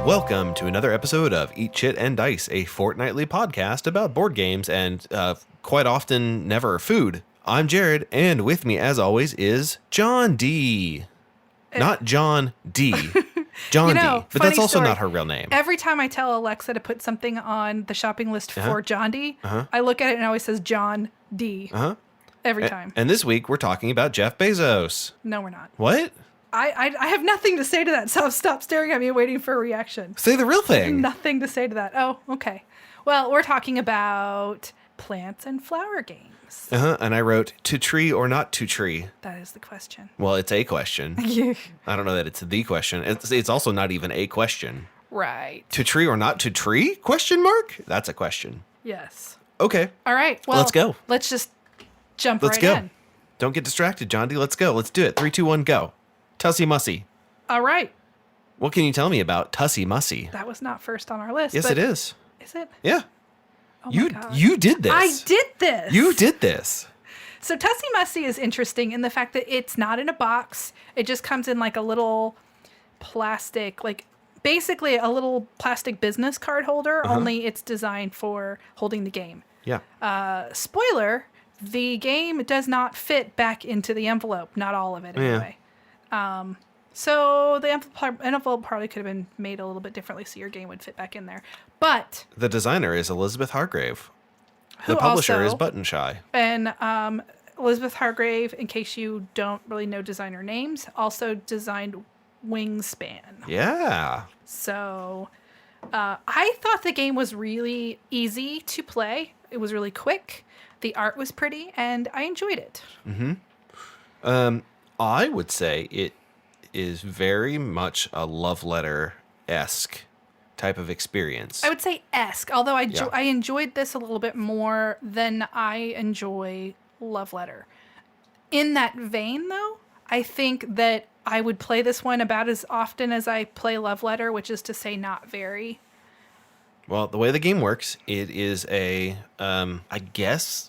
Welcome to another episode of Eat, Chit, and Dice, a fortnightly podcast about board games and quite often never food. I'm Jared, and with me, as always, is John D. Not John D. John D. But that's also not her real name. Every time I tell Alexa to put something on the shopping list for John D, I look at it and it always says John D. Every time. And this week, we're talking about Jeff Bezos. No, we're not. What? I have nothing to say to that, so stop staring at me waiting for a reaction. Say the real thing. Nothing to say to that. Oh, okay. Well, we're talking about plants and flower games. And I wrote, to tree or not to tree? That is the question. Well, it's a question. I don't know that it's the question. It's also not even a question. Right. To tree or not to tree? Question mark? That's a question. Yes. Okay. All right. Well, let's go. Let's just jump let's right go. in. Don't get distracted, John D. Let's go. Let's do it. 3, 2, 1, go. Tussie Mussie. All right. What can you tell me about Tussie Mussie? That was not first on our list. Yes, it is. Is it? Yeah. Oh my God. You did this. I did this. You did this. So Tussie Mussie is interesting in the fact that it's not in a box. It just comes in like a little plastic, like basically a little plastic business card holder, only it's designed for holding the game. Yeah. Spoiler, the game does not fit back into the envelope. Not all of it, anyway. So the envelope probably could have been made a little bit differently so your game would fit back in there. But the designer is Elizabeth Hargrave. The publisher is Button Shy. And Elizabeth Hargrave, in case you don't really know designer names, also designed Wingspan. Yeah. So I thought the game was really easy to play. It was really quick. The art was pretty, and I enjoyed it. I would say it is very much a love letter-esque type of experience. I would say esque, although I enjoyed this a little bit more than I enjoy Love Letter. In that vein, though, I think that I would play this one about as often as I play Love Letter, which is to say not very. Well, the way the game works, it is a, I guess,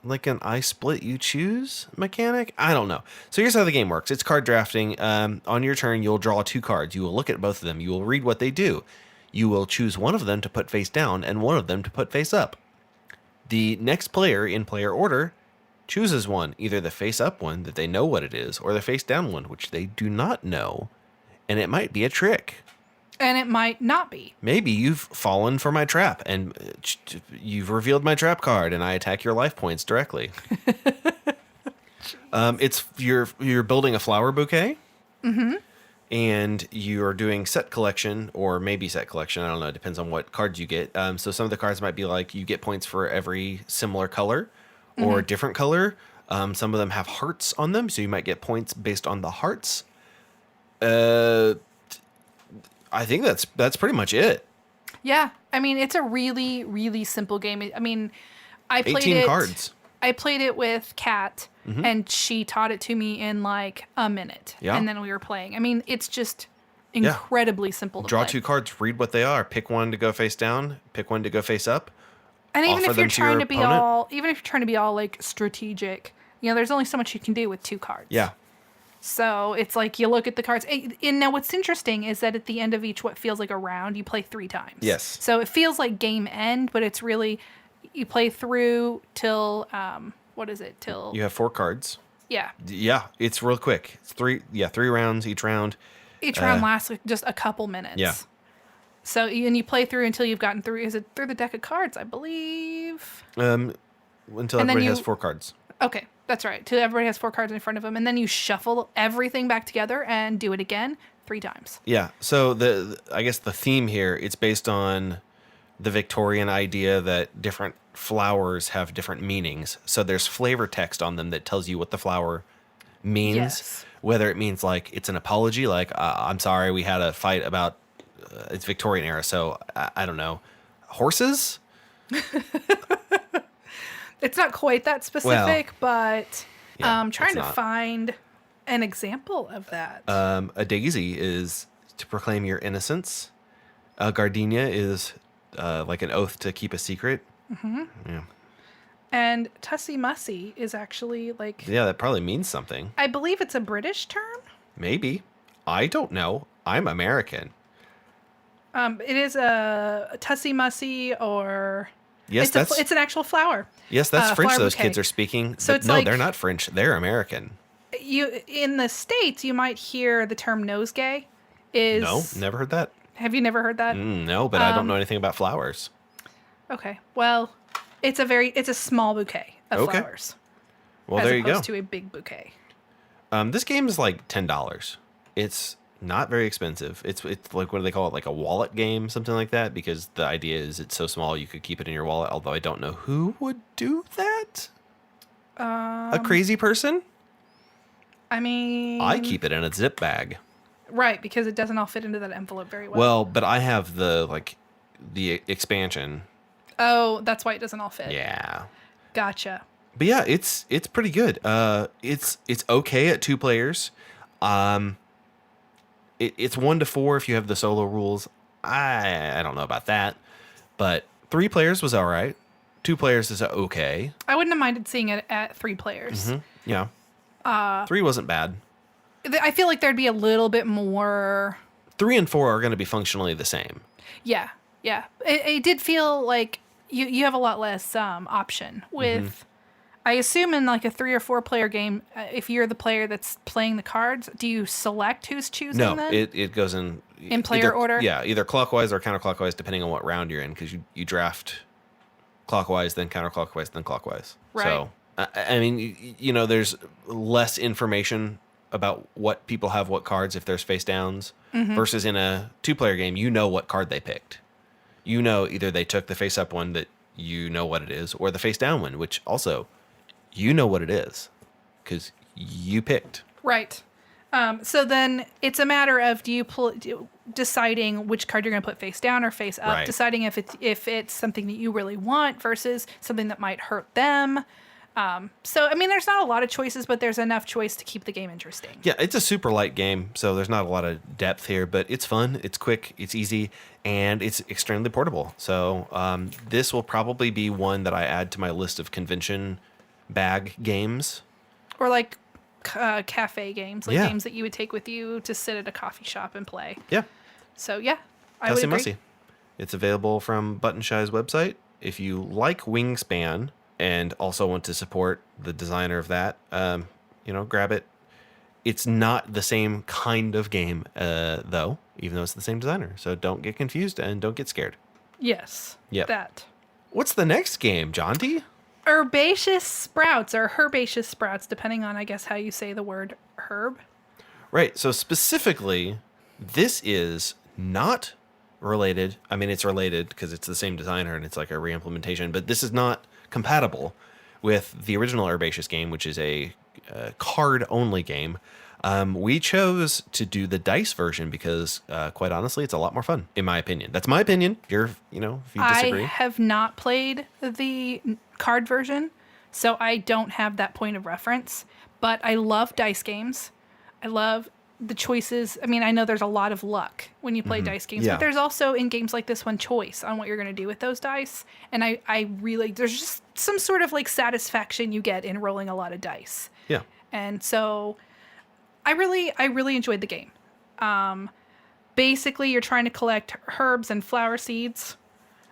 like an I split you choose mechanic? I don't know. So here's how the game works. It's card drafting. On your turn, you'll draw 2 cards. You will look at both of them. You will read what they do. You will choose one of them to put face down and one of them to put face up. The next player in player order chooses one, either the face up one that they know what it is, or the face down one, which they do not know. And it might be a trick. And it might not be. Maybe you've fallen for my trap and you've revealed my trap card and I attack your life points directly. It's you're building a flower bouquet. And you're doing set collection or maybe set collection. I don't know. It depends on what cards you get. So some of the cards might be like you get points for every similar color or different color. Some of them have hearts on them. So you might get points based on the hearts. I think that's pretty much it. Yeah. I mean, it's a really, really simple game. I mean, I played 18 cards. I played it with Kat, and she taught it to me in like a minute. Yeah. And then we were playing. I mean, it's just incredibly simple to Draw play. 2 cards, read what they are. Pick one to go face down, pick one to go face up. And even if you're trying to be all like strategic, there's only so much you can do with 2 cards. Yeah. So it's like you look at the cards. And now what's interesting is that at the end of each what feels like a round, you play 3 times. Yes. So it feels like game end, but it's really, you play through till, what is it? Till you have 4 cards. Yeah. Yeah, it's real quick. It's 3 rounds each round. Each round lasts like just a couple minutes. Yeah. So and you play through until you've gotten through, is it through the deck of cards, I believe? Until everybody has 4 cards. Okay. That's right. Till everybody has 4 cards in front of them, and then you shuffle everything back together and do it again 3 times. Yeah. So I guess the theme here, it's based on the Victorian idea that different flowers have different meanings. So there's flavor text on them that tells you what the flower means. Yes. Whether it means like it's an apology, like I'm sorry we had a fight about it's Victorian era, so I don't know, horses. It's not quite that specific, but I'm trying to find an example of that. A daisy is to proclaim your innocence. A gardenia is like an oath to keep a secret. Yeah. And Tussie Mussie is actually like... Yeah, that probably means something. I believe it's a British term? Maybe. I don't know. I'm American. It is a Tussie Mussie or Yes, it's an actual flower. Yes, that's French flower those bouquet. kids are speaking. So But it's no, like- they're not French. They're American. You in the States, you might hear the term nosegay. No, never heard that. Have you never heard that? No, but I don't know anything about flowers. Okay. Well, it's a small bouquet of Okay. flowers. Well, as there you go. opposed to a big bouquet. This game is like $10. It's not very expensive. It's like, what do they call it? Like a wallet game, something like that, because the idea is it's so small you could keep it in your wallet, although I don't know who would do that. A crazy person? I mean, I keep it in a zip bag. right, because it doesn't all fit into that envelope very well. Well, but I have the expansion. Oh, that's why it doesn't all fit. Yeah. Gotcha. But yeah, it's pretty good. It's okay at 2 players. It's 1 to 4 if you have the solo rules. I don't know about that, but 3 players was all right. 2 players is okay. I wouldn't have minded seeing it at 3 players. Yeah. 3 wasn't bad. I feel like there'd be a little bit more. 3 and 4 are going to be functionally the same. Yeah. It did feel like you have a lot less option with. I assume in like a 3 or 4 player game, if you're the player that's playing the cards, do you select who's choosing? No, then? it goes in player order? Yeah, either clockwise or counterclockwise, depending on what round you're in, because you draft clockwise, then counterclockwise, then clockwise. Right. So, I mean, there's less information about what people have, what cards, if there's face downs, versus in a 2-player game, you know what card they picked. You know either they took the face up one that you know what it is, or the face down one, which also you know what it is because you picked. Right. So then it's a matter of deciding which card you're going to put face down or face up, Right. deciding if it's something that you really want versus something that might hurt them. So, I mean, there's not a lot of choices, but there's enough choice to keep the game interesting. Yeah, it's a super light game, so there's not a lot of depth here, but it's fun, it's quick, it's easy, and it's extremely portable. So this will probably be one that I add to my list of convention bag games. Or like cafe games, like Yeah. games that you would take with you to sit at a coffee shop and play. Yeah. So, yeah, I would Tussie agree. Mussie. It's available from Button Shy's website. If you like Wingspan and also want to support the designer of that, grab it. It's not the same kind of game, though, even though it's the same designer. So don't get confused and don't get scared. Yes. Yep. That. What's the next game, Jonty? Herbaceous Sprouts, or Herbaceous Sprouts, depending on, I guess, how you say the word herb. Right. So specifically, this is not related. I mean, it's related because it's the same designer and it's like a re-implementation, but this is not compatible with the original Herbaceous game, which is a card-only game. We chose to do the dice version because, quite honestly, it's a lot more fun, in my opinion. That's my opinion. If you disagree. I have not played the card version, so I don't have that point of reference. But I love dice games. I love the choices. I mean, I know there's a lot of luck when you play dice games, Yeah. but there's also in games like this one choice on what you're going to do with those dice. And I really, there's just some sort of like satisfaction you get in rolling a lot of dice. Yeah. And so I really enjoyed the game. Basically, you're trying to collect herbs and flower seeds.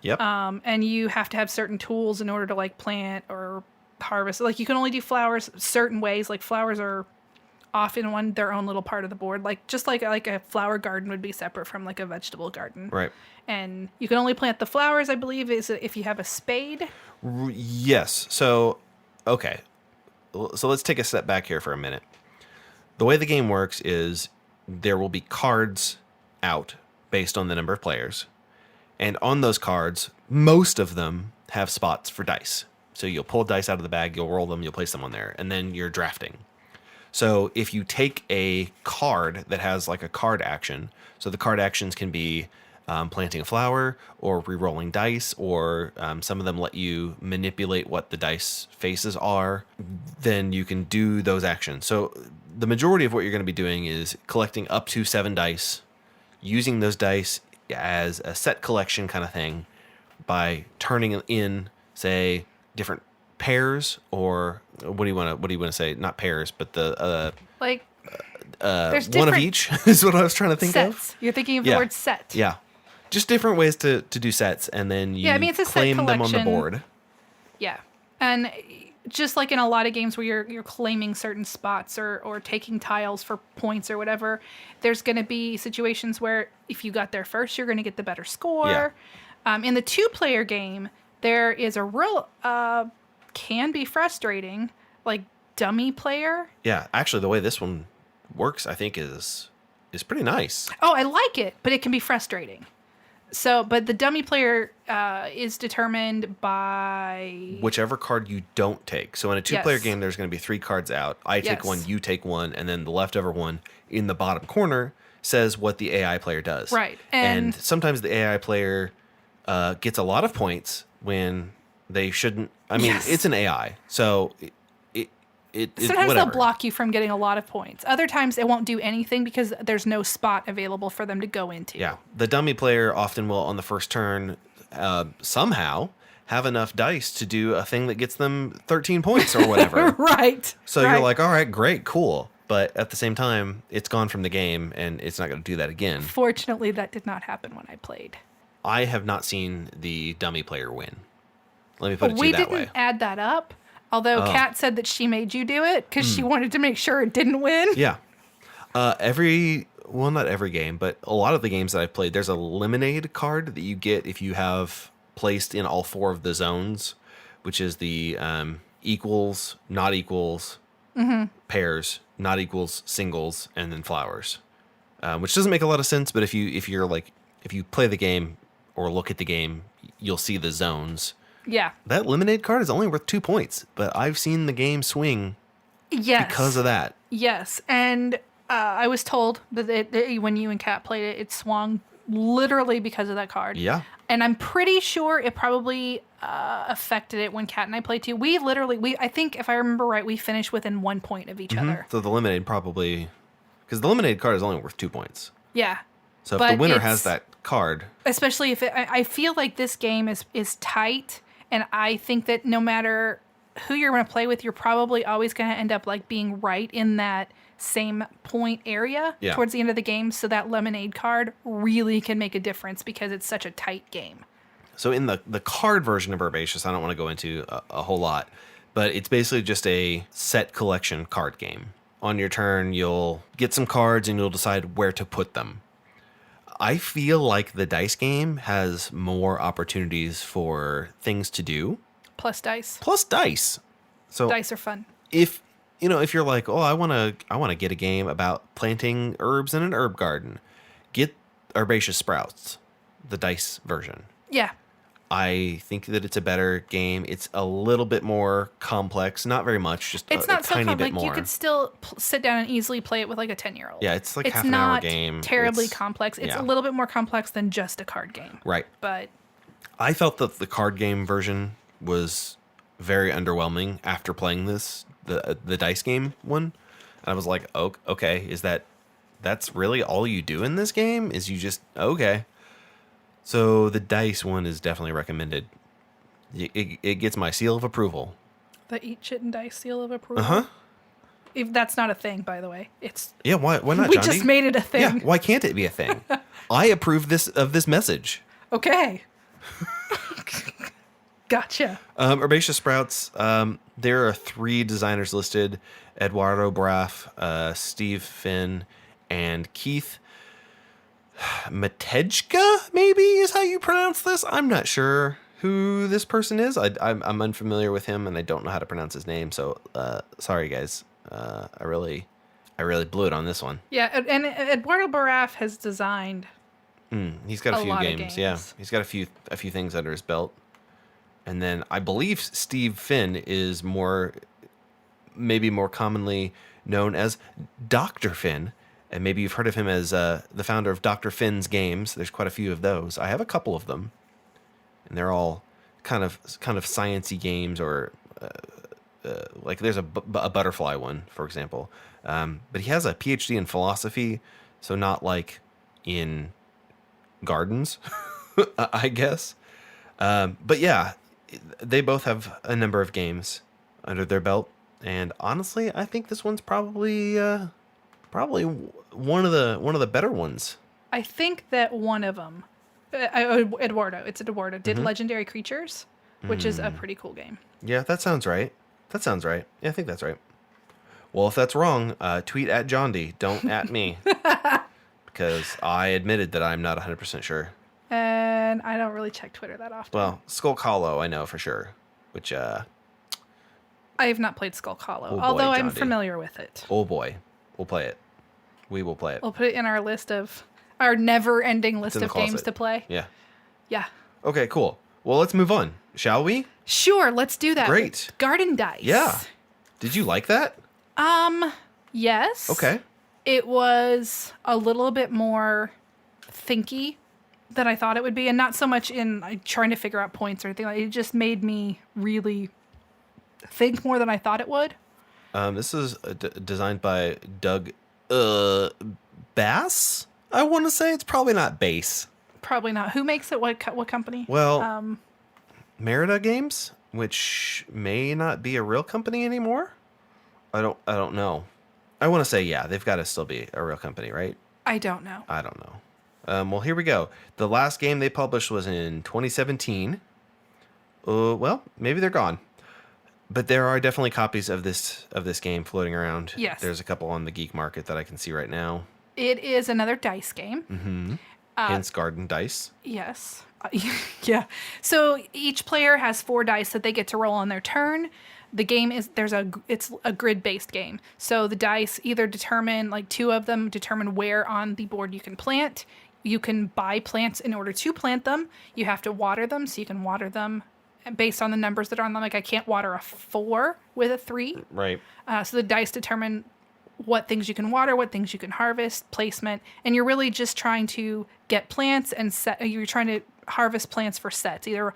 Yep. And you have to have certain tools in order to like plant or harvest. Like you can only do flowers certain ways. Like flowers are often their own little part of the board. Like just like a flower garden would be separate from like a vegetable garden. Right. And you can only plant the flowers, I believe, is if you have a spade. Yes. So, okay. So let's take a step back here for a minute. The way the game works is there will be cards out based on the number of players. And on those cards, most of them have spots for dice. So you'll pull dice out of the bag, you'll roll them, you'll place them on there, and then you're drafting. So if you take a card that has like a card action, so the card actions can be planting a flower or re-rolling dice, or some of them let you manipulate what the dice faces are, then you can do those actions. So the majority of what you're going to be doing is collecting up to 7 dice, using those dice as a set collection kind of thing by turning in, say, different pairs, or what do you want to say? Not pairs, but the There's one of different each is what I was trying to think sets. of. You're thinking of the word set. Yeah. just different ways to do sets, and then you it's a set claim them on the collection. board. Yeah. And just like in a lot of games where you're claiming certain spots or taking tiles for points or whatever, there's going to be situations where if you got there first, you're going to get the better score. In the 2-player game, there is a real can be frustrating like dummy player. Yeah, actually, the way this one works, I think, is pretty nice. Oh, I like it, but it can be frustrating. So, but the dummy player is determined by whichever card you don't take. So in a 2-player Yes. game, there's going to be 3 cards out. I take Yes. one, you take one, and then the leftover one in the bottom corner says what the AI player does. Right. And And sometimes the AI player gets a lot of points when they shouldn't. I mean, Yes. it's an AI, so sometimes whatever. they'll block you from getting a lot of points. Other times it won't do anything because there's no spot available for them to go into. Yeah, the dummy player often will, on the first turn, somehow have enough dice to do a thing that gets them 13 points or whatever. Right. So right. you're like, all right, great, cool. But at the same time, it's gone from the game, and it's not going to do that again. Fortunately, that did not happen when I played. I have not seen the dummy player win. Let me put it to We you that didn't way. add that up, although Kat said that she made you do it because she wanted to make sure it didn't win. Yeah. Not every game, but a lot of the games that I've played, there's a lemonade card that you get if you have placed in all 4 of the zones, which is the equals, not equals, pairs, not equals, singles, and then flowers, which doesn't make a lot of sense. But if you play the game or look at the game, you'll see the zones. Yeah. That lemonade card is only worth 2 points, but I've seen the game swing Yes. because of that. Yes. And I was told that when you and Kat played it, it swung literally because of that card. Yeah. And I'm pretty sure it probably affected it when Kat and I played too. I think if I remember right, we finished within 1 point of each other. So the lemonade probably, because the lemonade card is only worth 2 points. Yeah. So if But the winner it's- has that card, Especially if I feel like this game is tight, and I think that no matter who you're going to play with, you're probably always going to end up like being right in that same point area Yeah. towards the end of the game. So that lemonade card really can make a difference because it's such a tight game. so in the card version of Herbaceous, I don't want to go into a whole lot, but it's basically just a set collection card game. On your turn, you'll get some cards and you'll decide where to put them. I feel like the dice game has more opportunities for things to do, Plus dice. plus dice. So Dice are fun. if you're like, oh, I want to get a game about planting herbs in an herb garden, get Herbaceous Sprouts, the dice version. Yeah. I think that it's a better game. It's a little bit more complex, not very much, just It's a not so tiny complex. bit more. You could still sit down and easily play it with like a 10-year-old. Yeah, it's like half an hour game. It's not terribly It's- complex. It's yeah. a little bit more complex than just a card game. Right. But I felt that the card game version was very underwhelming after playing the dice game one. And I was like, oh, okay, that's really all you do in this game? Is you just, okay. So the dice one is definitely recommended. It gets my seal of approval. the Eat Chit and Dice seal of approval. Uh-huh. If that's not a thing, by the way. It's Yeah, why not, we John just D? made it a thing. Yeah, why can't it be a thing? I approve of this message. Okay. Gotcha. Herbaceous Sprouts, there are 3 designers listed: Eduardo Braff, Steve Finn, and Keith Matejka, maybe is how you pronounce this. I'm not sure who this person is. I'm unfamiliar with him, and I don't know how to pronounce his name. So sorry, guys. I really blew it on this one. Yeah, and Eduardo Baraf has designed. He's got a few lot of games. Yeah, games. he's got a few things under his belt. And then I believe Steve Finn is maybe more commonly known as Dr. Finn. And maybe you've heard of him as the founder of Dr. Finn's Games. There's quite a few of those. I have a couple of them. And they're all kind of sciencey games, or like there's a butterfly one, for example. But he has a PhD in philosophy, so not like in gardens, I guess. But yeah, they both have a number of games under their belt, and honestly, I think this one's probably one of the better ones. I think that one of them, Eduardo. It's Eduardo. Did Legendary Creatures, which is a pretty cool game. Yeah, that sounds right. Yeah, I think that's right. Well, if that's wrong, tweet at John D. Don't at me. Because I admitted that I'm not 100% sure. And I don't really check Twitter that often. Well, Skull Hollow, I know for sure. Which, I have not played Skull Hollow, oh boy, although I'm John D. familiar with it. Oh boy. We'll play it. We will play it. We'll put it in our never-ending list in the of games closet. to play. Yeah. Yeah. Okay, cool. Well, let's move on. Shall we? Sure, let's do that. Great. Garden dice. Yeah. Did you like that? Yes. Okay. It was a little bit more thinky than I thought it would be, and not so much in trying to figure out points or anything. It just made me really think more than I thought it would. This is designed by Doug Bass. I want to say it's probably not Bass. Probably not. Who makes it? What company? Well, Merida Games, which may not be a real company anymore. I don't know. I want to say yeah, they've got to still be a real company, right? I don't know. I don't know. Well, here we go. The last game they published was in 2017. Well, maybe they're gone. But there are definitely copies of this game floating around. Yes. There's a couple on the geek market that I can see right now. It is another dice game. Mm-hmm. Hence Garden Dice. Yes. Yeah. So each player has 4 dice that they get to roll on their turn. The game is it's a grid-based game. So the dice either determine, like 2 of them determine where on the board you can plant. You can buy plants in order to plant them. You have to water them, so you can water them based on the numbers that are on them. Like I can't water a 4 with a 3. Right. So the dice determine what things you can water, what things you can harvest, placement, and you're really just trying to get plants and you're trying to harvest plants for sets, either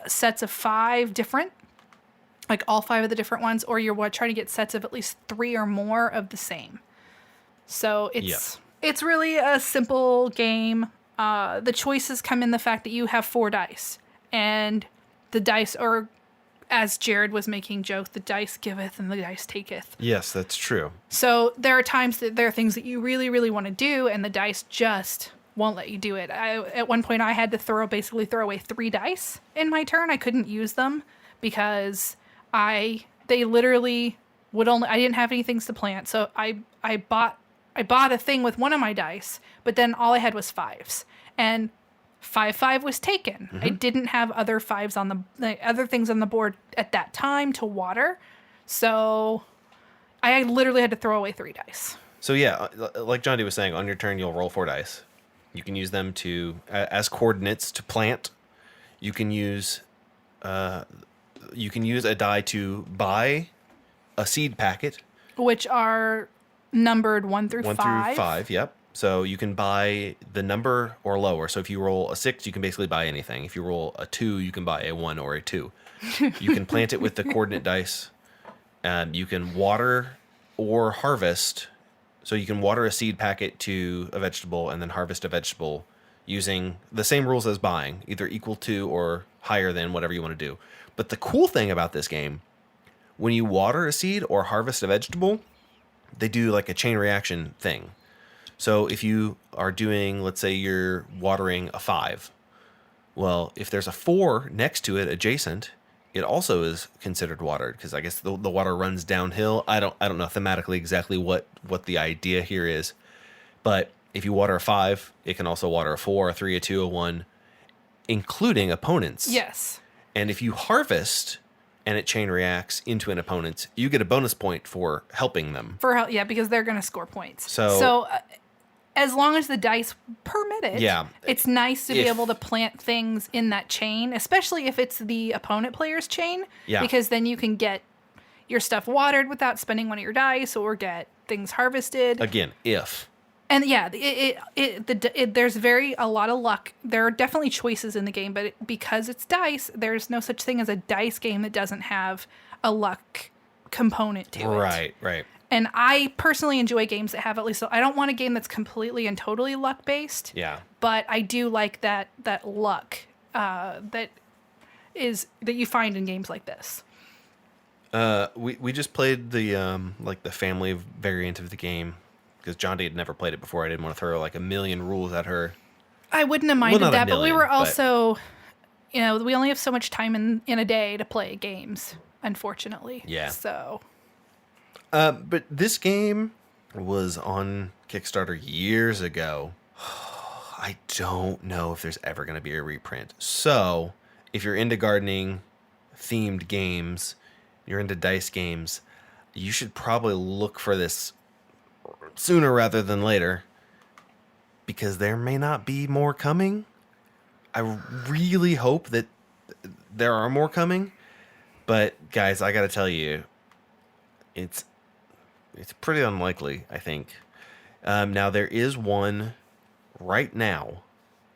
sets of 5 different, like all 5 of the different ones, or you're trying to get sets of at least 3 or more of the same. So it's really a simple game. The choices come in the fact that you have 4 dice, and the dice are, as Jared was making joke, the dice giveth and the dice taketh. Yes, that's true. So there are times that there are things that you really, really want to do, and the dice just won't let you do it. At one point, I had to basically throw away 3 dice in my turn. I couldn't use them because they literally would only. I didn't have any things to plant, so I bought a thing with one of my dice, but then all I had was 5s, and 5 was taken. I didn't have other 5s on the other things on the board at that time to water, so I literally had to throw away 3 dice. So yeah, like John D was saying, on your turn you'll roll 4 dice. You can use them to as coordinates to plant. You can use a die to buy a seed packet, which are numbered 1 through 5. 1 through 5, yep. So you can buy the number or lower. So if you roll a 6, you can basically buy anything. If you roll a 2, you can buy a 1 or a 2. You can plant it with the coordinate dice. You can water or harvest. So you can water a seed packet to a vegetable and then harvest a vegetable using the same rules as buying, either equal to or higher than whatever you want to do. But the cool thing about this game, when you water a seed or harvest a vegetable, they do like a chain reaction thing. So if you are doing, let's say you're watering a 5, well, if there's a 4 next to it adjacent, it also is considered watered because I guess the water runs downhill. I don't know thematically exactly what the idea here is, but if you water a 5, it can also water a 4, a 3, a 2, a 1, including opponents. Yes. And if you harvest and it chain reacts into an opponent, you get a bonus point for helping them. Because they're going to score points. So as long as the dice permit it, yeah, it's nice to be able to plant things in that chain, especially if it's the opponent player's chain, because then you can get your stuff watered without spending one of your dice or get things harvested. Again, if. And yeah, there's a lot of luck. There are definitely choices in the game, but because it's dice, there's no such thing as a dice game that doesn't have a luck component to it. Right. And I personally enjoy games that have at least. I don't want a game that's completely and totally luck based. Yeah. But I do like that luck that you find in games like this. We just played the the family variant of the game because John D had never played it before. I didn't want to throw like a million rules at her. I wouldn't have minded not a that, but we million, were also, we only have so much time in a day to play games, unfortunately. Yeah. So. But this game was on Kickstarter years ago. I don't know if there's ever going to be a reprint. So, if you're into gardening themed games, you're into dice games, you should probably look for this sooner rather than later, because there may not be more coming. I really hope that there are more coming, but guys, I got to tell you, it's pretty unlikely, I think. Now, there is one right now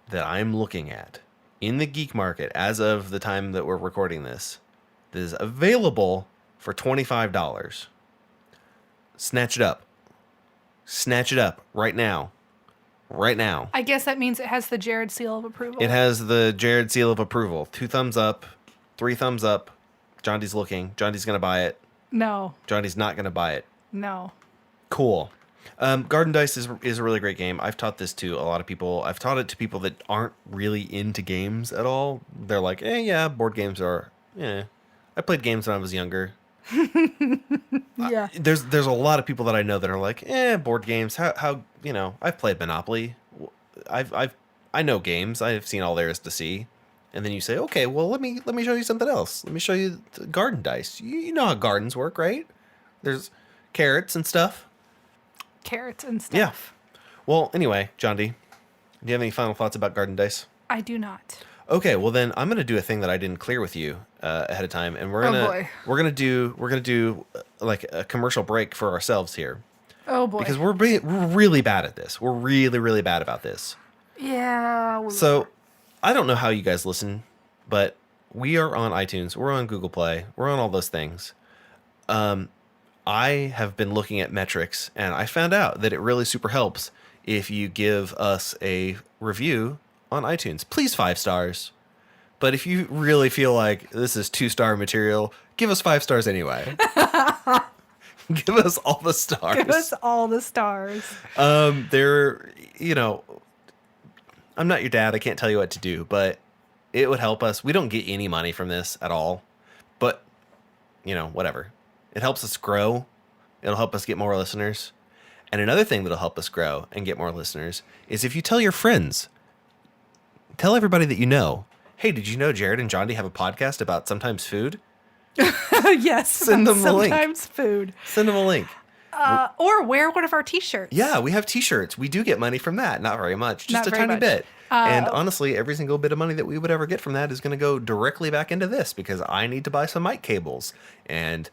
that I'm looking at in the geek market as of the time that we're recording this that is available for $25. Snatch it up. Snatch it up right now. Right now. I guess that means it has the Jared seal of approval. It has the Jared seal of approval. 2 thumbs up, 3 thumbs up. John D's looking. John D's going to buy it. No. John D's not going to buy it. No. Cool. Garden Dice is a really great game. I've taught this to a lot of people. I've taught it to people that aren't really into games at all. They're like, yeah, board games are, I played games when I was younger. Yeah. There's a lot of people that I know that are like, board games. How I've played Monopoly. I know games. I've seen all there is to see. And then you say, okay, well let me show you something else. Let me show you the garden dice. You know how gardens work, right? There's carrots and stuff. Carrots and stuff. Yeah. Well, anyway, John D, do you have any final thoughts about garden dice? I do not. Okay, well then I'm gonna do a thing that I didn't clear with you ahead of time, and we're gonna do like a commercial break for ourselves here. Oh boy. Because we're really bad at this. We're really, really bad about this. Yeah. So I don't know how you guys listen, but we are on iTunes. We're on Google Play. We're on all those things. I have been looking at metrics, and I found out that it really super helps if you give us a review on iTunes. Please 5 stars. But if you really feel like this is 2-star material, give us 5 stars anyway. Give us all the stars. Give us all the stars. I'm not your dad. I can't tell you what to do, but it would help us. We don't get any money from this at all, but whatever. It helps us grow. It'll help us get more listeners. And another thing that'll help us grow and get more listeners is if you tell your friends, tell everybody that you know, hey, did you know Jared and John D have a podcast about sometimes food? Yes. Send them the link. Sometimes food. Send them a link. Or wear one of our t-shirts. Yeah, we have t-shirts. We do get money from that. Not very much. Just Not a very tiny much. bit. And honestly, every single bit of money that we would ever get from that is going to go directly back into this because I need to buy some mic cables. And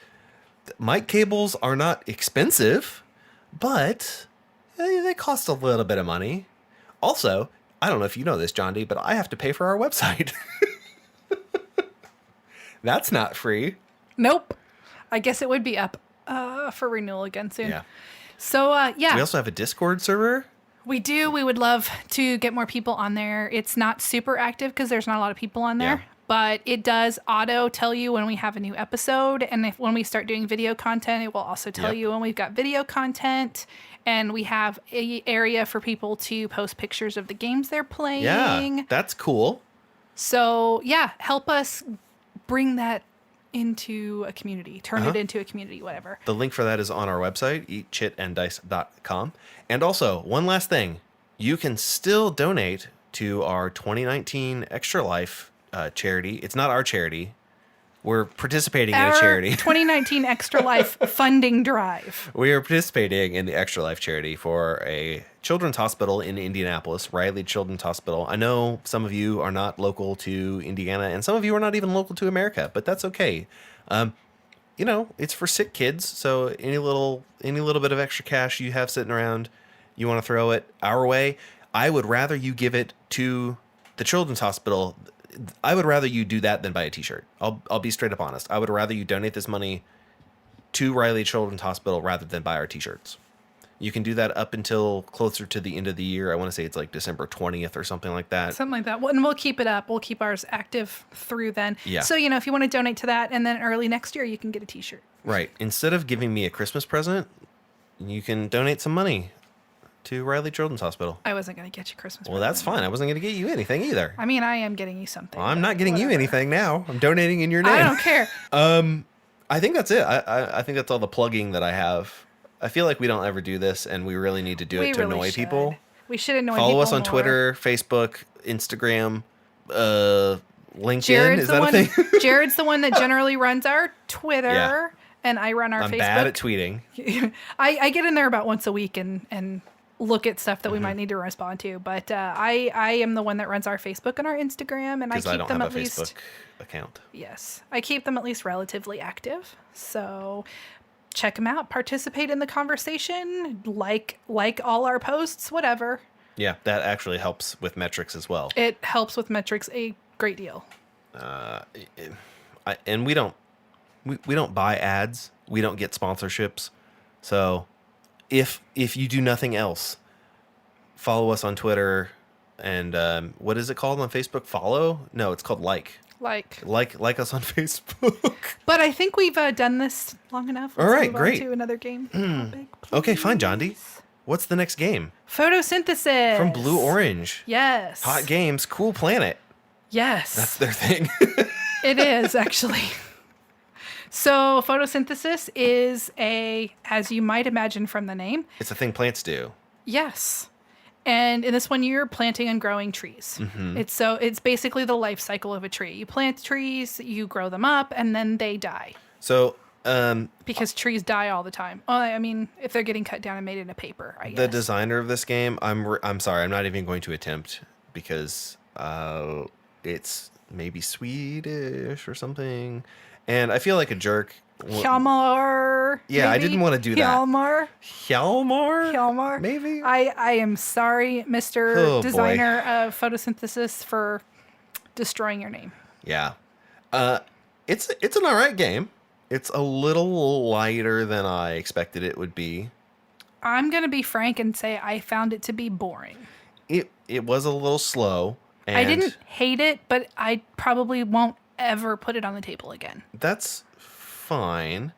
mic cables are not expensive, but they cost a little bit of money. Also, I don't know if you know this, John D, but I have to pay for our website. That's not free. Nope. I guess it would be up for renewal again soon. Yeah. So, yeah. We also have a Discord server. We do. We would love to get more people on there. It's not super active because there's not a lot of people on there. Yeah. But it does auto tell you when we have a new episode. And when we start doing video content, it will also tell you when we've got video content. And we have an area for people to post pictures of the games they're playing. Yeah, that's cool. So, yeah, help us bring into a community, turn it into a community, whatever. The link for that is on our website, eatchitanddice.com. And also, one last thing, you can still donate to our 2019 Extra Life charity. It's not our charity. We're participating in a charity. 2019 Extra Life funding drive. We are participating in the Extra Life charity for a children's hospital in Indianapolis, Riley Children's Hospital. I know some of you are not local to Indiana, and some of you are not even local to America, but that's okay. It's for sick kids, so any little bit of extra cash you have sitting around, you want to throw it our way, I would rather you give it to the children's hospital. I would rather you do that than buy a t-shirt. I'll be straight up honest. I would rather you donate this money to Riley Children's Hospital rather than buy our t-shirts. You can do that up until closer to the end of the year. I want to say it's like December 20th or something like that. Something like that. Well, and we'll keep it up. We'll keep ours active through then. Yeah. So, if you want to donate to that, and then early next year, you can get a t-shirt. Right. Instead of giving me a Christmas present, you can donate some money. to Riley Children's Hospital. I wasn't going to get you Christmas. Well, that's fine. I wasn't going to get you anything either. I mean, I am getting you something. Well, I'm not getting whatever. you anything now. I'm donating in your name. I don't care. I think that's it. I think that's all the plugging that I have. I feel like we don't ever do this, and we really need to do it to annoy people. We should annoy people. Follow us on more. Twitter, Facebook, Instagram, LinkedIn. Is that a thing? Jared's the one that generally runs our Twitter, Yeah. and I run our I'm Facebook. bad at tweeting. I get in there about once a week and look at stuff that we might need to respond to. But I am the one that runs our Facebook and our Instagram, and I keep them at least. Facebook account. Yes, I keep them at least relatively active. So check them out, participate in the conversation, like all our posts, whatever. Yeah, that actually helps with metrics as well. It helps with metrics a great deal. And we don't buy ads. We don't get sponsorships. So if you do nothing else, follow us on Twitter and what is it called on Facebook? Follow? No, it's called like. Like us on Facebook. But I think we've done this long enough. All right, great. To another game. Topic, Okay, fine, John D. What's the next game? Photosynthesis. From Blue Orange. Yes. Hot Games, Cool Planet. Yes. That's their thing. It is, actually. So photosynthesis is as you might imagine from the name. It's a thing plants do. Yes. And in this one, you're planting and growing trees. Mm-hmm. It's basically the life cycle of a tree. You plant trees, you grow them up, and then they die. So, because trees die all the time. Oh, I mean, if they're getting cut down and made into paper, I guess. the designer of this game, I'm sorry, I'm not even going to attempt because it's maybe Swedish or something, and I feel like a jerk. Hjalmar. Yeah, maybe? I didn't want to do that. Hjalmar. Maybe. I am sorry, Mr. Designer of Photosynthesis, for destroying your name. Yeah. It's an alright game. It's a little lighter than I expected it would be. I'm gonna be frank and say I found it to be boring. It was a little slow. And I didn't hate it, but I probably won't ever put it on the table again. That's fine.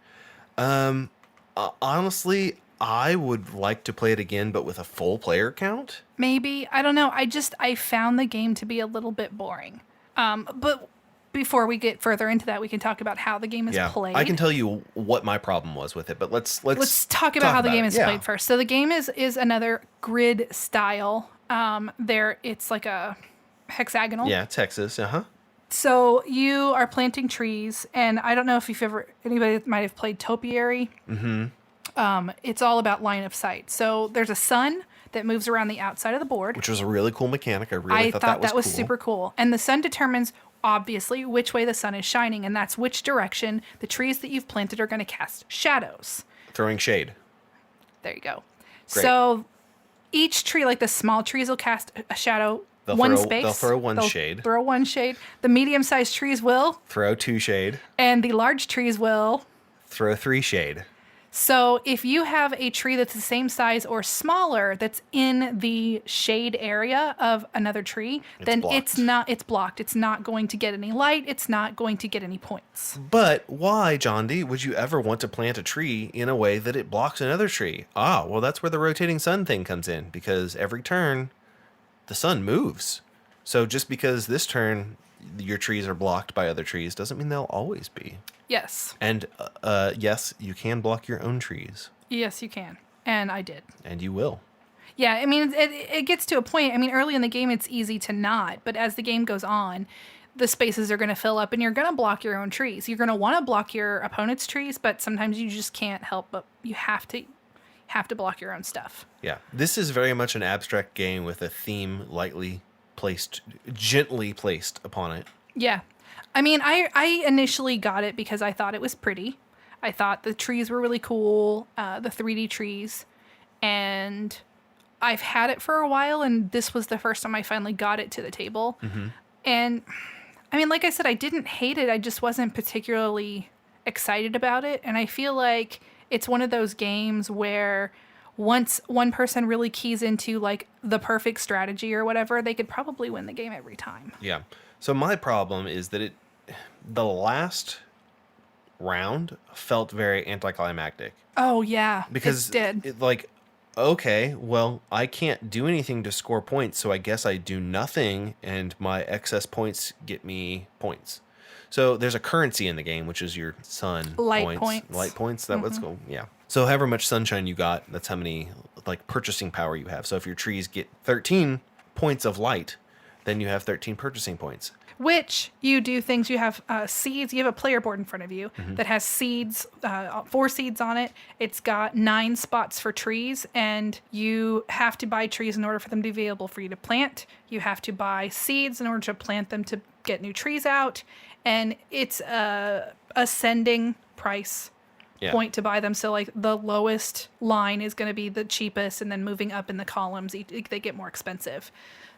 Honestly, I would like to play it again, but with a full player count. Maybe. I don't know. I found the game to be a little bit boring. But before we get further into that, we can talk about how the game is played. I can tell you what my problem was with it, but let's talk about how the game is played first. So the game is another grid style. It's like a hexagonal. Yeah, Texas. So you are planting trees, and I don't know if anybody might have played Topiary. Mm-hmm. It's all about line of sight. So there's a sun that moves around the outside of the board, which was a really cool mechanic. I thought that was cool. Super cool. And the sun determines obviously which way the sun is shining, and that's which direction the trees that you've planted are going to cast shadows. Throwing shade. There you go. Great. So each tree, like the small trees, will cast a shadow. They'll throw one shade. The medium-sized trees will throw 2 shade. And the large trees will throw 3 shade. So if you have a tree that's the same size or smaller that's in the shade area of another tree, then it's blocked. It's not going to get any light. It's not going to get any points. But why, John D, would you ever want to plant a tree in a way that it blocks another tree? Well, that's where the rotating sun thing comes in, because every turn the sun moves. So just because this turn your trees are blocked by other trees doesn't mean they'll always be. Yes. And yes, you can block your own trees. Yes, you can. And I did. And you will. Yeah, I mean, it gets to a point. I mean, early in the game, it's easy to not. But as the game goes on, the spaces are going to fill up, and you're going to block your own trees. You're going to want to block your opponent's trees, but sometimes you just can't help but you have to block your own stuff. Yeah. This is very much an abstract game with a theme gently placed upon it. Yeah. I mean, I initially got it because I thought it was pretty. I thought the trees were really cool, the 3D trees. And I've had it for a while, and this was the first time I finally got it to the table. Mm-hmm. And, I mean, like I said, I didn't hate it. I just wasn't particularly excited about it. And I feel like it's one of those games where once one person really keys into, like, the perfect strategy or whatever, they could probably win the game every time. Yeah. So my problem is that the last round felt very anticlimactic. Oh, yeah. Because it did. okay, well, I can't do anything to score points, so I guess I do nothing, and my excess points get me points. So there's a currency in the game, which is your sun Light points. points. Light points, that what's called? Yeah. So however much sunshine you got, that's how many, like, purchasing power you have. So if your trees get 13 points of light, then you have 13 purchasing points. Which you do things. You have seeds. You have a player board in front of you that has seeds, 4 seeds on it. It's got 9 spots for trees, and you have to buy trees in order for them to be available for you to plant. You have to buy seeds in order to plant them to get new trees out, and it's a ascending price point to buy them. So like the lowest line is going to be the cheapest, and then moving up in the columns, they get more expensive.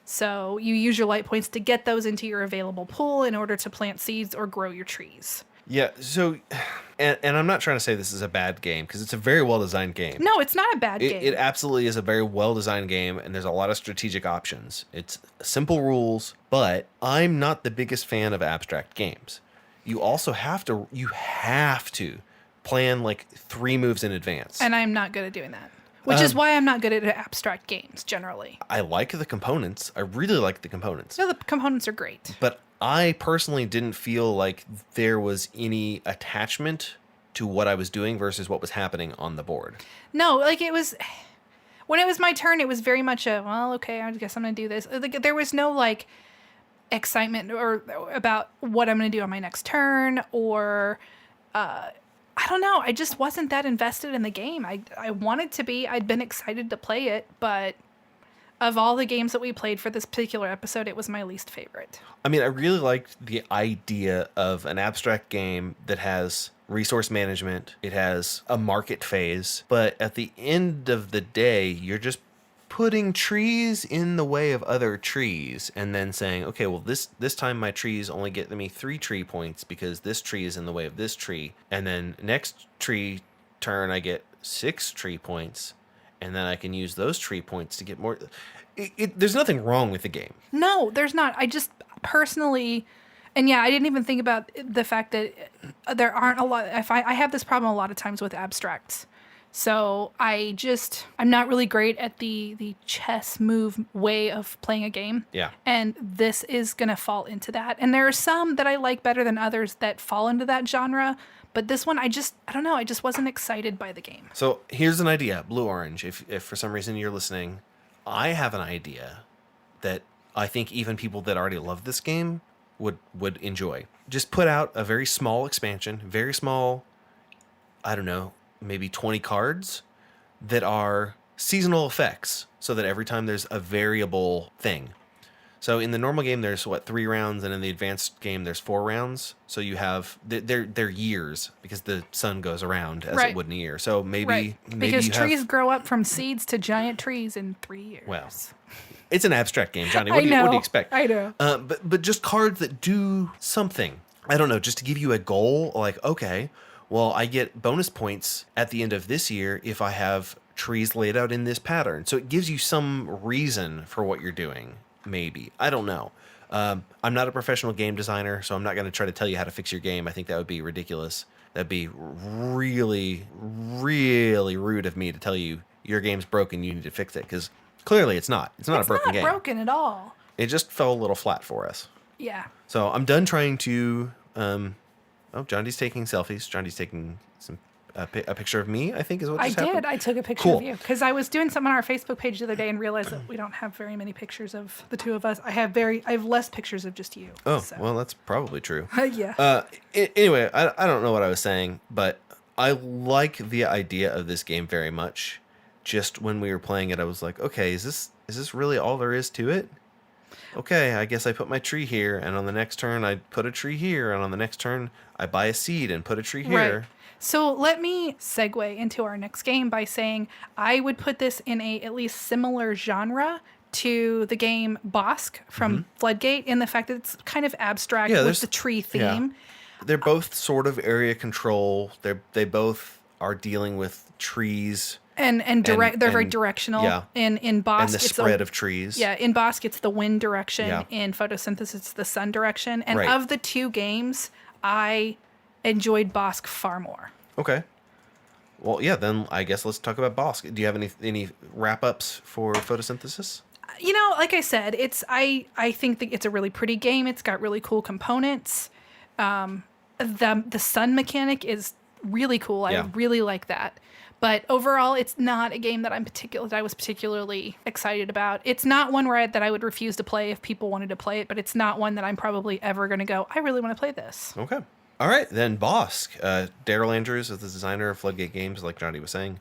So you use your light points to get those into your available pool in order to plant seeds or grow your trees. Yeah, so, and I'm not trying to say this is a bad game, because it's a very well-designed game. No, it's not a bad game. It absolutely is a very well-designed game, and there's a lot of strategic options. It's simple rules, but I'm not the biggest fan of abstract games. You also have to plan like 3 moves in advance. And I'm not good at doing that. Which is why I'm not good at abstract games, generally. I like the components. I really like the components. No, the components are great. But I personally didn't feel like there was any attachment to what I was doing versus what was happening on the board. No, like it was... When it was my turn, it was very much a, well, okay, I guess I'm going to do this. Like, there was no, like, excitement or about what I'm going to do on my next turn, or... I don't know. I just wasn't that invested in the game. I wanted to be. I'd been excited to play it, but of all the games that we played for this particular episode, it was my least favorite. I mean, I really liked the idea of an abstract game that has resource management. It has a market phase, but at the end of the day, you're just putting trees in the way of other trees and then saying, okay, well, this time my trees only get me 3 tree points because this tree is in the way of this tree. And then next tree turn, I get 6 tree points, and then I can use those tree points to get more. There's nothing wrong with the game. No, there's not. I just personally, and yeah, I didn't even think about the fact that there aren't a lot. I have this problem a lot of times with abstracts. So I'm not really great at the chess move way of playing a game. Yeah. And this is going to fall into that. And there are some that I like better than others that fall into that genre. But this one, I don't know. I just wasn't excited by the game. So here's an idea, Blue Orange. If for some reason you're listening, I have an idea that I think even people that already love this game would enjoy. Just put out a very small expansion, very small, I don't know, maybe 20 cards that are seasonal effects, so that every time there's a variable thing. So in the normal game, there's 3 rounds, and in the advanced game, there's 4 rounds. So you have they're years, because the sun goes around as it would in a year. So maybe because trees grow up from seeds to giant trees in 3 years. Well, it's an abstract game, Johnny. What do you expect? I know. But just cards that do something. I don't know, just to give you a goal, like, okay, well, I get bonus points at the end of this year if I have trees laid out in this pattern. So it gives you some reason for what you're doing, maybe. I don't know. I'm not a professional game designer, so I'm not going to try to tell you how to fix your game. I think that would be ridiculous. That'd be really, really rude of me to tell you your game's broken, you need to fix it, because clearly it's not. It's not a broken game. It's not broken at all. It just fell a little flat for us. Yeah. So I'm done trying to... John D's taking selfies. John D's taking a picture of me, I think is what just happened. I took a picture of you because I was doing something on our Facebook page the other day and realized that we don't have very many pictures of the two of us. I have less pictures of just you. Oh, so. Well, that's probably true. Yeah. Anyway, I don't know what I was saying, but I like the idea of this game very much. Just when we were playing it, I was like, okay, is this really all there is to it? Okay, I guess I put my tree here, and on the next turn I put a tree here, and on the next turn I buy a seed and put a tree here. Right. So let me segue into our next game by saying I would put this in a at least similar genre to the game Bosk from Floodgate, in the fact that it's kind of abstract with the tree theme. Yeah. They're both sort of area control. They both are dealing with trees. And direct. They're very directional. Yeah. In Bosk, and the spread of trees. Yeah. In Bosk, it's the wind direction. Yeah. In Photosynthesis, it's the sun direction. And of the two games, I enjoyed Bosk far more. Okay. Well, yeah, then I guess let's talk about Bosk. Do you have any wrap-ups for Photosynthesis? Like I said, I think that it's a really pretty game. It's got really cool components. The sun mechanic is really cool. I really like that. But overall, it's not a game that I was particularly excited about. It's not one that I would refuse to play if people wanted to play it, but it's not one that I'm probably ever going to go, I really want to play this. Okay. All right, then Bosk. Daryl Andrews is the designer of Floodgate Games, like Johnny was saying.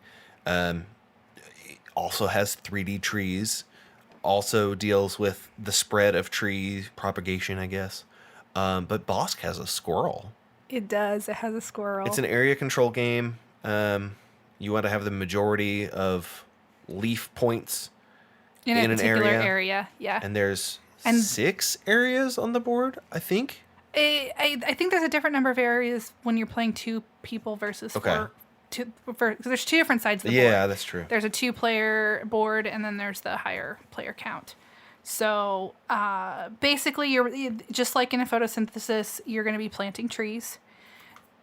Also has 3D trees. Also deals with the spread of tree propagation, I guess. But Bosk has a squirrel. It does. It has a squirrel. It's an area control game. You want to have the majority of leaf points in a particular area. Yeah. And there's 6 areas on the board, I think. I think there's a different number of areas when you're playing 2 people versus 4. Because there's 2 different sides of the board. Yeah, that's true. There's a 2-player board, and then there's the higher player count. So basically, you're just like in a photosynthesis, you're going to be planting trees.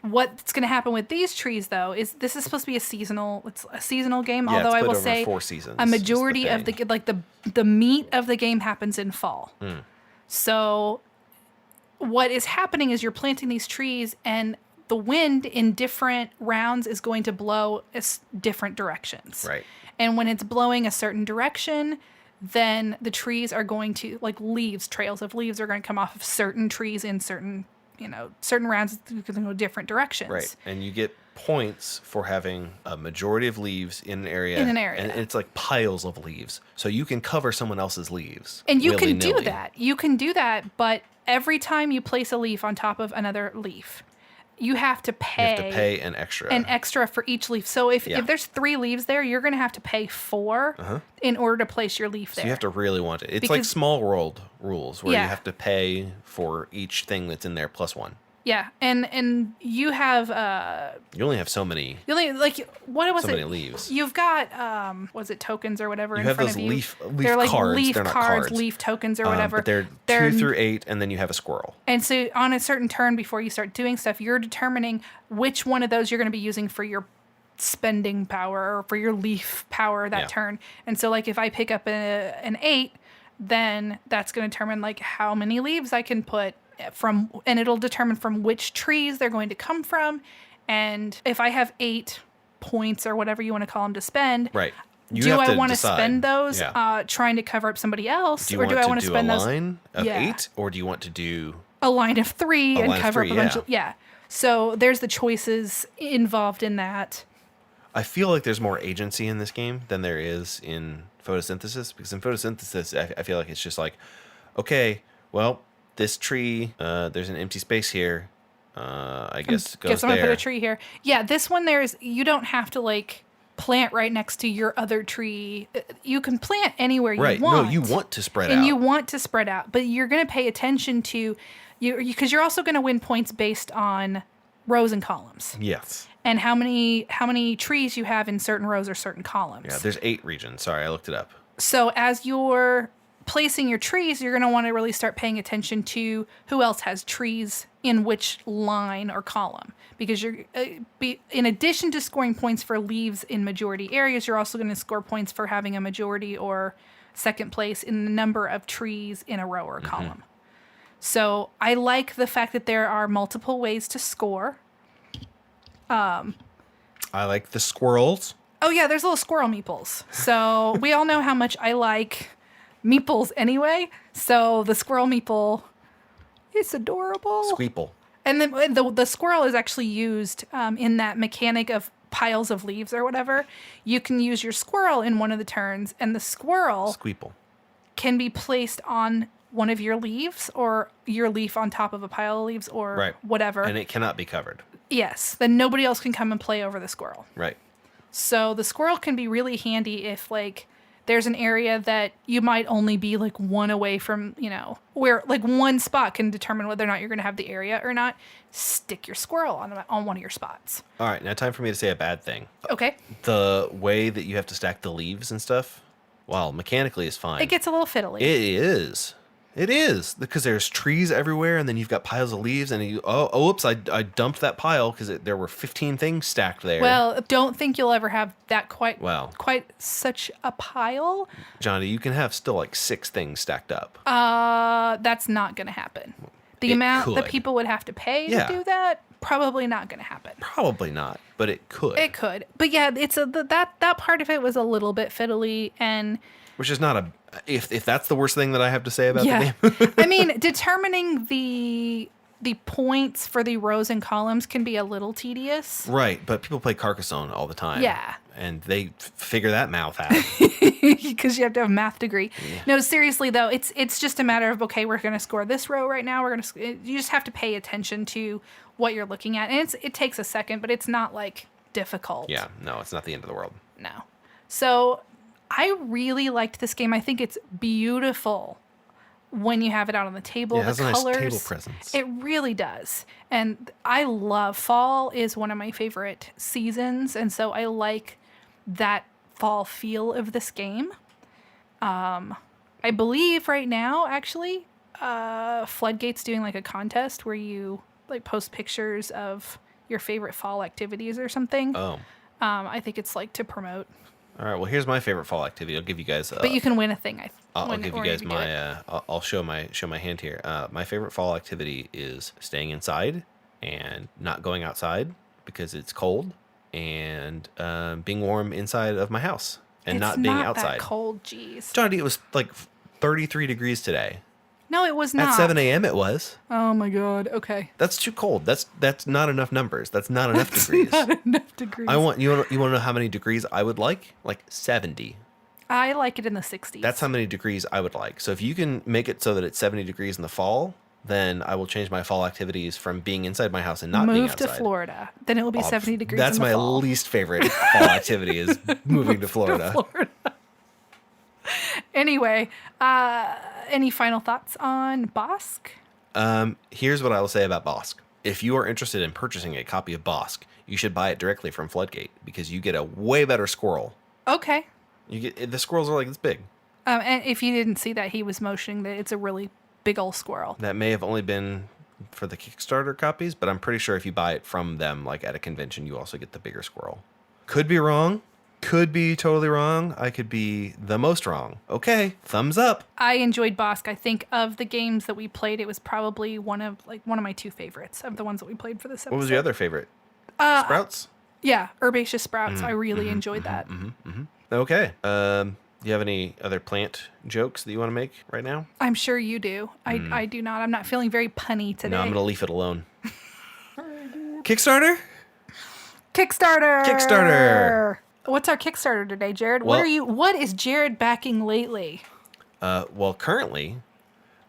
What's going to happen with these trees, though, is this is supposed to be a seasonal game. Yeah, although it's I will over say 4 seasons, a majority of the meat of the game happens in fall. So what is happening is you're planting these trees, and the wind in different rounds is going to blow different directions. Right. And when it's blowing a certain direction, then the trees are going to, like trails of leaves are going to come off of certain trees in certain rounds because they go different directions. Right. And you get points for having a majority of leaves in an area. In an area. And it's like piles of leaves. So you can cover someone else's leaves. And you can do that. You can do that, but every time you place a leaf on top of another leaf, you have to pay an extra. An extra for each leaf. So if there's 3 leaves there, you're going to have to pay 4 in order to place your leaf there. So you have to really want it. It's like Small World rules where you have to pay for each thing that's in there plus 1. Yeah, and you have you only have so many. You only what was so it? many leaves. You've got was it tokens or whatever you in have front those of you? leaf they're like cards. leaf they're cards, leaf tokens or whatever. But they're 2 through 8, and then you have a squirrel. And so on a certain turn before you start doing stuff, you're determining which one of those you're going to be using for your spending power or for your leaf power that turn. And so like if I pick up an 8, then that's going to determine like how many leaves I can put and it'll determine from which trees they're going to come from. And if I have 8 points or whatever you want to call them to spend, right? Do I want to spend those trying to cover up somebody else, or do I want to spend those? Do you want to do a line of 8, or do you want to do a line of 3 and cover up a bunch of So there's the choices involved in that. I feel like there's more agency in this game than there is in photosynthesis, because in photosynthesis, I feel like it's just like, okay, well, this tree, there's an empty space here. I guess goes guess I'm gonna there. put a tree here. Yeah, this one you don't have to like plant right next to your other tree. You can plant anywhere you want. No, you want to spread out. And you want to spread out, but you're going to pay attention to because you're also going to win points based on rows and columns. Yes. And how many trees you have in certain rows or certain columns. Yeah, there's 8 regions. Sorry, I looked it up. So as you're placing your trees, you're going to want to really start paying attention to who else has trees in which line or column, because you're in addition to scoring points for leaves in majority areas, you're also going to score points for having a majority or second place in the number of trees in a row or column. So I like the fact that there are multiple ways to score. I like the squirrels. Oh yeah, there's little squirrel meeples. So we all know how much I like meeples anyway, so the squirrel meeple is adorable. Squeeple. And then the squirrel is actually used in that mechanic of piles of leaves or whatever. You can use your squirrel in one of the turns, and the squirrel Squeeple can be placed on one of your leaves or your leaf on top of a pile of leaves or whatever. And it cannot be covered. Yes, then nobody else can come and play over the squirrel. Right. So the squirrel can be really handy if like there's an area that you might only be like one away from, where like one spot can determine whether or not you're going to have the area or not. Stick your squirrel on one of your spots. All right, now time for me to say a bad thing. Okay. The way that you have to stack the leaves and stuff, mechanically is fine. It gets a little fiddly. It is. It is, because there's trees everywhere, and then you've got piles of leaves, and oops, I dumped that pile because there were 15 things stacked there. Well, don't think you'll ever have that quite such a pile. Johnny, you can have still like 6 things stacked up. That's not going to happen. The amount that people would have to pay to do that, probably not going to happen. Probably not, but it could. It could. But yeah, it's that part of it was a little bit fiddly, and which is not if that's the worst thing that I have to say about the game. I mean, determining the points for the rows and columns can be a little tedious. Right, but people play Carcassonne all the time. Yeah. And they figure that mouth out. Because you have to have a math degree. Yeah. No, seriously though, it's just a matter of, okay, we're going to score this row right now. You just have to pay attention to what you're looking at. And it takes a second, but it's not like difficult. Yeah, no, it's not the end of the world. No. So I really liked this game. I think it's beautiful when you have it out on the table. Yeah, it has the a colors, nice table presence. It really does. And I love fall is one of my favorite seasons. And so I like that fall feel of this game. I believe right now, actually, Floodgate's doing like a contest where you like post pictures of your favorite fall activities or something. Oh. I think it's like to promote. All right. Well, here's my favorite fall activity. I'll give you guys. But you can win a thing. I'll give you guys my. I'll show my hand here. My favorite fall activity is staying inside and not going outside because it's cold, and being warm inside of my house and not being outside. That cold, jeez. Johnny, it was like 33 degrees today. No, it was not. At 7 a.m. it was. Oh my God. Okay. That's too cold. That's not enough numbers. That's not enough degrees. Not enough degrees. You want to know how many degrees I would like? Like 70. I like it in the 60s. That's how many degrees I would like. So if you can make it so that it's 70 degrees in the fall, then I will change my fall activities from being inside my house and not being outside. Move to Florida. Then it will be 70 degrees That's in the fall. my least favorite fall activity is moving to Florida. Anyway, any final thoughts on Bosk? Here's what I will say about Bosk. If you are interested in purchasing a copy of Bosk, you should buy it directly from Floodgate because you get a way better squirrel. Okay. The squirrels are like this big. And if you didn't see that, he was motioning that it's a really big old squirrel. That may have only been for the Kickstarter copies, but I'm pretty sure if you buy it from them, like at a convention, you also get the bigger squirrel. Could be wrong. Could be totally wrong. I could be the most wrong. Okay, thumbs up. I enjoyed Bosk. I think of the games that we played, it was probably one of my 2 favorites of the ones that we played for this episode. What was your other favorite? Sprouts? Yeah, Herbaceous Sprouts. I really enjoyed that. Okay. Do you have any other plant jokes that you want to make right now? I'm sure you do. I do not. I'm not feeling very punny today. No, I'm going to leave it alone. Kickstarter? Kickstarter! What's our Kickstarter today, Jared? Well, what is Jared backing lately? Well, currently,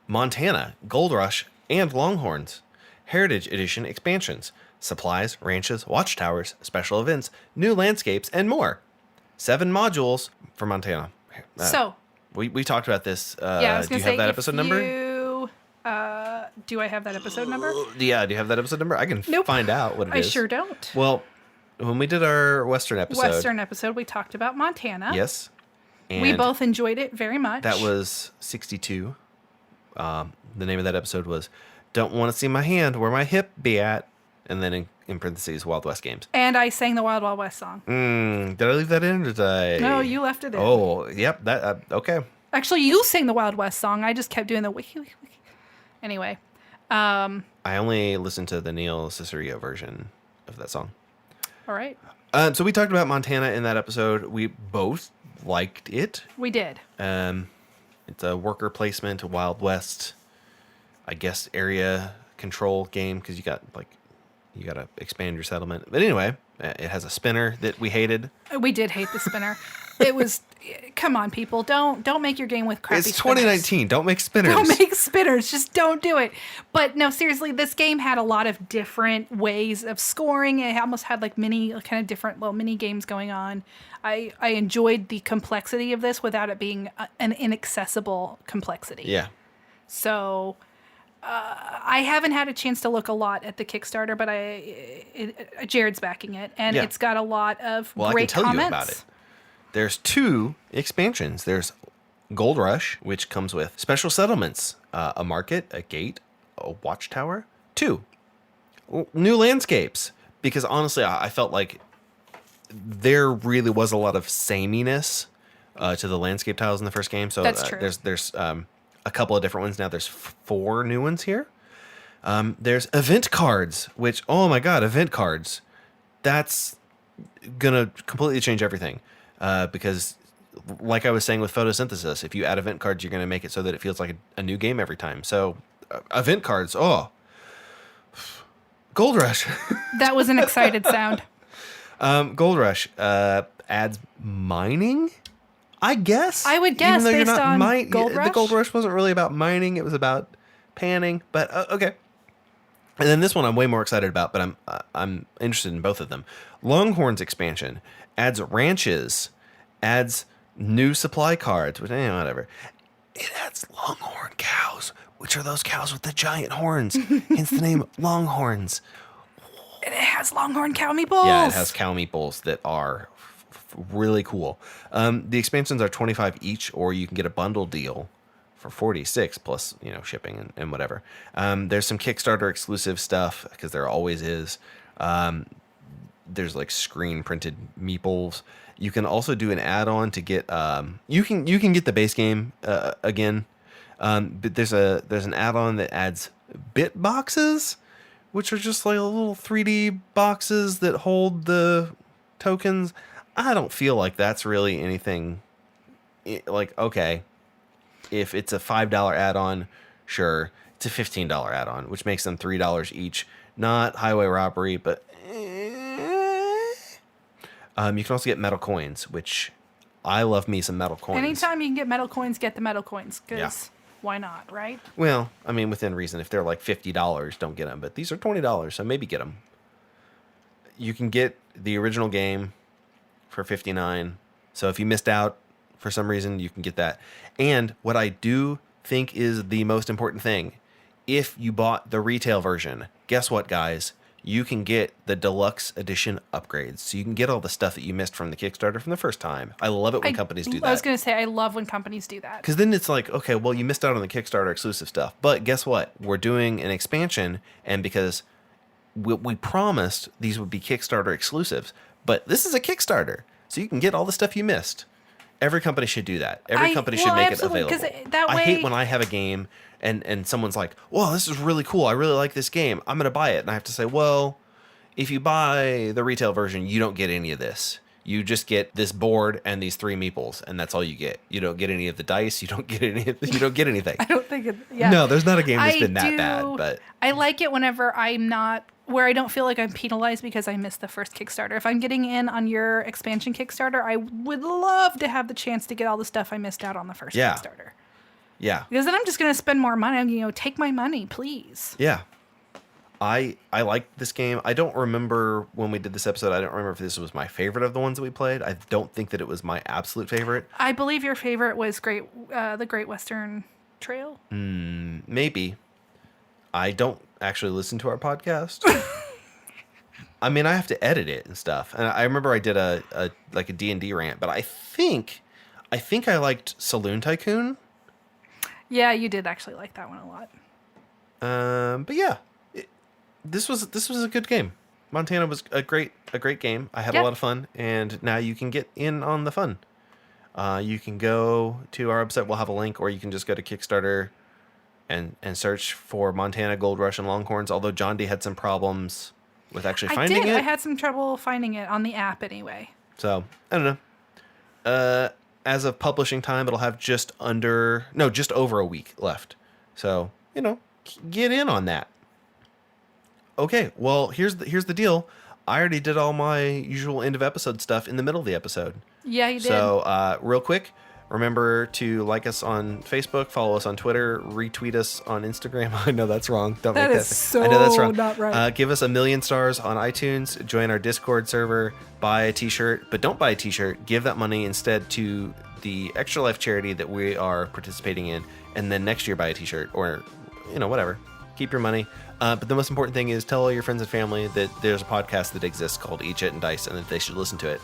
Montana, Gold Rush, and Longhorns. Heritage Edition expansions. Supplies, ranches, watchtowers, special events, new landscapes, and more. 7 modules for Montana. We talked about this. Yeah, I was going to say, do you have that episode number? Do I have that episode number? Yeah, do you have that episode number? I can find out what it is. I sure don't. Well, when we did our Western episode, we talked about Montana. Yes. And we both enjoyed it very much. That was 62. The name of that episode was Don't Want to See My Hand Where My Hip Be At. And then in parentheses, Wild West games. And I sang the Wild Wild West song. Did I leave that in or did I? No, you left it in. Oh, yep. That okay. Actually, you sang the Wild West song. I just kept doing the wiki, wiki, wiki. Anyway. I only listened to the Neil Cicerio version of that song. All right. So we talked about Montana in that episode. We both liked it. We did. It's a worker placement, a Wild West, I guess, area control game because you got to expand your settlement. But anyway, it has a spinner that we hated. We did hate the spinner. It was, come on, people, don't make your game with crappy It's 2019. Spinners. Don't make spinners. Don't make spinners. Just don't do it. But no, seriously, this game had a lot of different ways of scoring. It almost had like kind of different little mini games going on. I enjoyed the complexity of this without it being an inaccessible complexity. Yeah. So I haven't had a chance to look a lot at the Kickstarter, but Jared's backing it, and it's got a lot of great comments. I can tell you about it. There's 2 expansions. There's Gold Rush, which comes with special settlements, a market, a gate, a watchtower, 2 new landscapes. Because honestly, I felt like there really was a lot of sameness to the landscape tiles in the first game. So That's true. There's a couple of different ones now. There's 4 new ones here. There's event cards, which, oh my god, event cards. That's gonna completely change everything. Because like I was saying with photosynthesis, if you add event cards, you're gonna make it so that it feels like a new game every time. So event cards, Gold Rush. That was an excited sound. Gold Rush adds mining, I guess. I would guess based on Gold Rush. The Gold Rush wasn't really about mining; it was about panning. But okay. And then this one I'm way more excited about, but I'm interested in both of them. Longhorns expansion adds ranches, adds new supply cards, which whatever. It adds longhorn cows, which are those cows with the giant horns. Hence the name Longhorns. And it has longhorn cow meeples. Yeah, it has cow meeples that are really cool. The expansions are $25 each, or you can get a bundle deal for $46 plus shipping and whatever. There's some Kickstarter exclusive stuff because there always is. There's like screen printed meeples. You can also do an add-on to get you can get the base game again. But there's an add-on that adds bit boxes, which are just like little 3D boxes that hold the tokens. I don't feel like that's really anything like, okay, if it's a $5 add-on, sure. It's a $15 add-on, which makes them $3 each. Not highway robbery, but you can also get metal coins, which I love me some metal coins. Anytime you can get metal coins, get the metal coins, because why not, right? Well, I mean, within reason. If they're like $50, don't get them. But these are $20, so maybe get them. You can get the original game for $59. So if you missed out for some reason, you can get that. And what I do think is the most important thing, if you bought the retail version, guess what, guys? You can get the deluxe edition upgrades. So you can get all the stuff that you missed from the Kickstarter from the first time. I love it when companies do that. I was going to say, I love when companies do that. Because then it's like, okay, well, you missed out on the Kickstarter exclusive stuff. But guess what? We're doing an expansion, and because we promised these would be Kickstarter exclusives, but this is a Kickstarter, so you can get all the stuff you missed. Every company should do that. Every company should make it available. I hate when I have a game and someone's like, "Well, this is really cool. I really like this game. I'm going to buy it." And I have to say, "Well, if you buy the retail version, you don't get any of this. You just get this board and these 3 meeples, and that's all you get. You don't get any of the dice. You don't get anything." I don't think yeah. No, there's not a game that's been that bad, but I like it whenever I'm not where I don't feel like I'm penalized because I missed the first Kickstarter. If I'm getting in on your expansion Kickstarter, I would love to have the chance to get all the stuff I missed out on the first Kickstarter. Yeah. Because then I'm just going to spend more money. Take my money, please. Yeah. I like this game. I don't remember when we did this episode. I don't remember if this was my favorite of the ones that we played. I don't think that it was my absolute favorite. I believe your favorite was the Great Western Trail. Maybe. I don't actually listen to our podcast. I mean, I have to edit it and stuff. And I remember I did a D&D rant, but I think I liked Saloon Tycoon. Yeah, you did actually like that one a lot. But yeah, this was a good game. Montana was a great game. I had a lot of fun, and now you can get in on the fun. You can go to our website. We'll have a link, or you can just go to Kickstarter and search for Montana Gold Rush and Longhorns. Although John D had some problems with actually finding it. I had some trouble finding it on the app anyway. So I don't know. As of publishing time, it'll have just over a week left. So get in on that. Okay, well, here's the deal. I already did all my usual end of episode stuff in the middle of the episode. Yeah, you did. So, real quick, remember to like us on Facebook, follow us on Twitter, retweet us on Instagram. I know that's wrong. Don't make that. I know that's wrong. Not right. Give us 1,000,000 stars on iTunes. Join our Discord server. Buy a T-shirt, but don't buy a T-shirt. Give that money instead to the Extra Life charity that we are participating in, and then next year buy a T-shirt or whatever. Keep your money. But the most important thing is tell all your friends and family that there's a podcast that exists called Eat, Chit, and Dice, and that they should listen to it.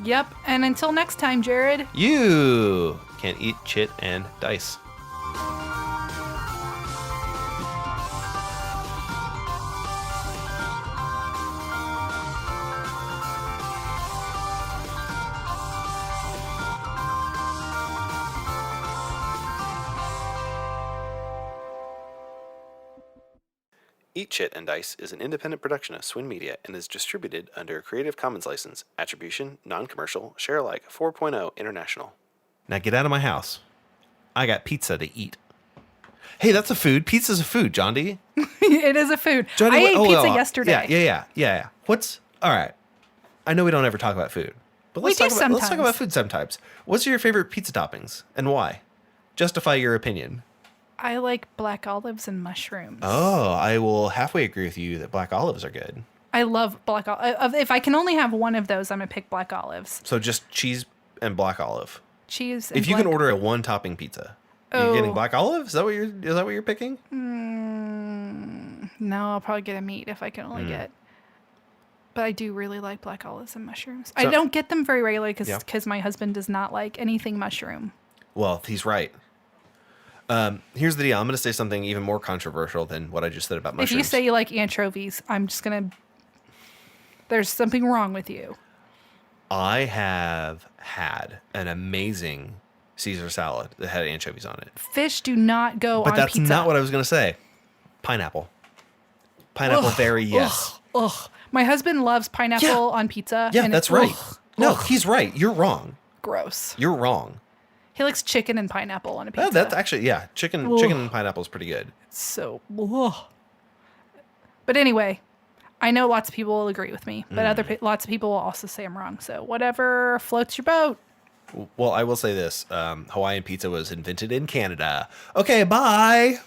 Yep. And until next time, Jared. You can eat chit and dice. Eat Chit and Dice is an independent production of Swin Media and is distributed under a Creative Commons license, attribution, non-commercial, share alike 4.0 international. Now get out of my house. I got pizza to eat. Hey, that's a food. Pizza's a food, John D. It is a food. John D, I ate pizza yesterday. Yeah. What's all right? I know we don't ever talk about food, but let's talk about food sometimes. What's your favorite pizza toppings and why? Justify your opinion. I like black olives and mushrooms. Oh, I will halfway agree with you that black olives are good. I love black olives. If I can only have one of those, I'm going to pick black olives. So just cheese and black olive. Cheese and If you can order a one-topping pizza, are you getting black olive? Is that what you're picking? No, I'll probably get a meat if I can only get. But I do really like black olives and mushrooms. So, I don't get them very regularly because my husband does not like anything mushroom. Well, he's right. Here's the deal. I'm going to say something even more controversial than what I just said about mushrooms. If you say you like anchovies, I'm just going to... There's something wrong with you. I have had an amazing Caesar salad that had anchovies on it. Fish do not go on pizza. But that's not what I was going to say. Pineapple. Pineapple berry, yes. Ugh. My husband loves pineapple on pizza. Yeah, that's right. No, he's right. You're wrong. Gross. You're wrong. He likes chicken and pineapple on a pizza. Oh, that's actually, chicken and pineapple is pretty good. So, but anyway, I know lots of people will agree with me, but lots of people will also say I'm wrong. So whatever floats your boat. Well, I will say this. Hawaiian pizza was invented in Canada. Okay, bye.